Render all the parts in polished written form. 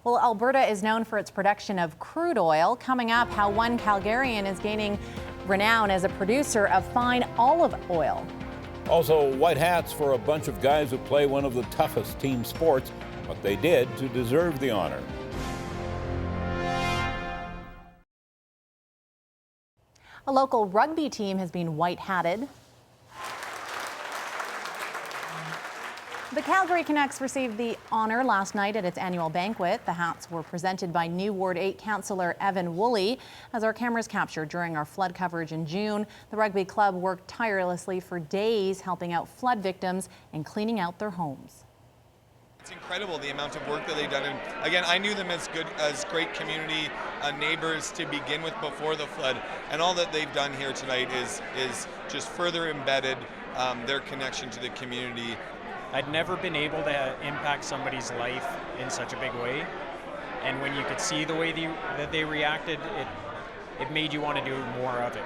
Well, Alberta is known for its production of crude oil. Coming up, how one Calgarian is gaining renown as a producer of fine olive oil. Also, white hats for a bunch of guys who play one of the toughest team sports, what they did to deserve the honor. A local rugby team has been white-hatted. The Calgary Canucks received the honor last night at its annual banquet. The hats were presented by new Ward 8 councillor Evan Woolley. As our cameras captured during our flood coverage in June, the rugby club worked tirelessly for days helping out flood victims and cleaning out their homes. It's incredible the amount of work that they've done. And again, I knew them as great community neighbors to begin with before the flood. And all that they've done here tonight is just further embedded their connection to the community. I'd never been able to impact somebody's life in such a big way. And when you could see the way that they reacted, it made you want to do more of it.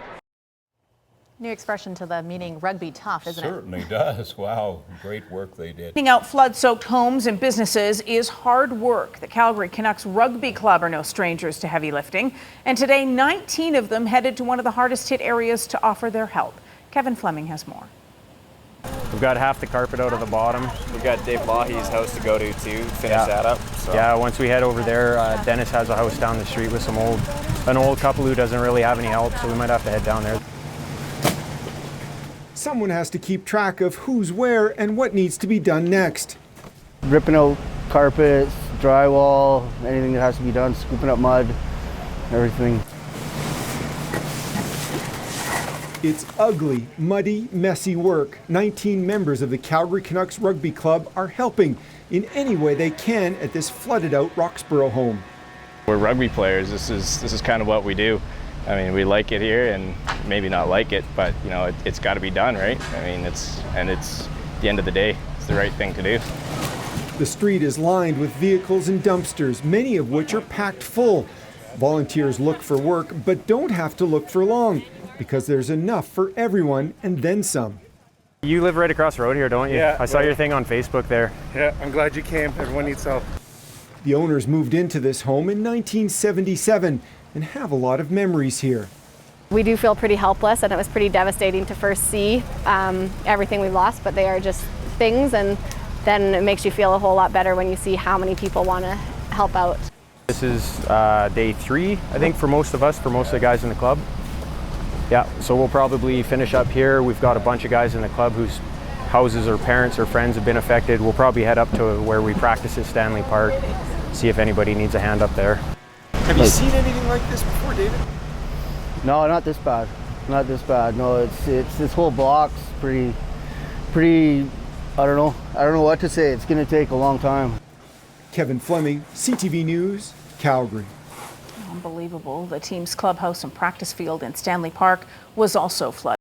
New expression to the meaning rugby tough, isn't it? Certainly does. Wow, great work they did. Cleaning out flood-soaked homes and businesses is hard work. The Calgary Canucks Rugby Club are no strangers to heavy lifting. And today, 19 of them headed to one of the hardest hit areas to offer their help. Kevin Fleming has more. We've got half the carpet out of the bottom. We've got Dave Lahi's house to go to too, finish that up. So. Yeah, once we head over there, Dennis has a house down the street with an old couple who doesn't really have any help, so we might have to head down there. Someone has to keep track of who's where and what needs to be done next. Ripping out carpets, drywall, anything that has to be done, scooping up mud, everything. It's ugly, muddy, messy work. 19 members of the Calgary Canucks Rugby Club are helping in any way they can at this flooded out Roxborough home. We're rugby players. This is kind of what we do. I mean, we like it here, and maybe not like it, but you know, it's got to be done, right? I mean, it's the end of the day, it's the right thing to do. The street is lined with vehicles and dumpsters, many of which are packed full. Volunteers look for work, but don't have to look for long, because there's enough for everyone and then some. You live right across the road here, don't you? Yeah. I saw your thing on Facebook there. Yeah, I'm glad you came. Everyone needs help. The owners moved into this home in 1977 and have a lot of memories here. We do feel pretty helpless, and it was pretty devastating to first see everything we've lost, but they are just things, and then it makes you feel a whole lot better when you see how many people want to help out. This is day 3, I think, for most of us, for most of the guys in the club. Yeah, so we'll probably finish up here. We've got a bunch of guys in the club whose houses or parents or friends have been affected. We'll probably head up to where we practice at Stanley Park, see if anybody needs a hand up there. Have you seen anything like this before, David? No, not this bad. Not this bad. No, it's this whole block's pretty. I don't know what to say. It's going to take a long time. Kevin Fleming, CTV News, Calgary. Unbelievable. The team's clubhouse and practice field in Stanley Park was also flooded.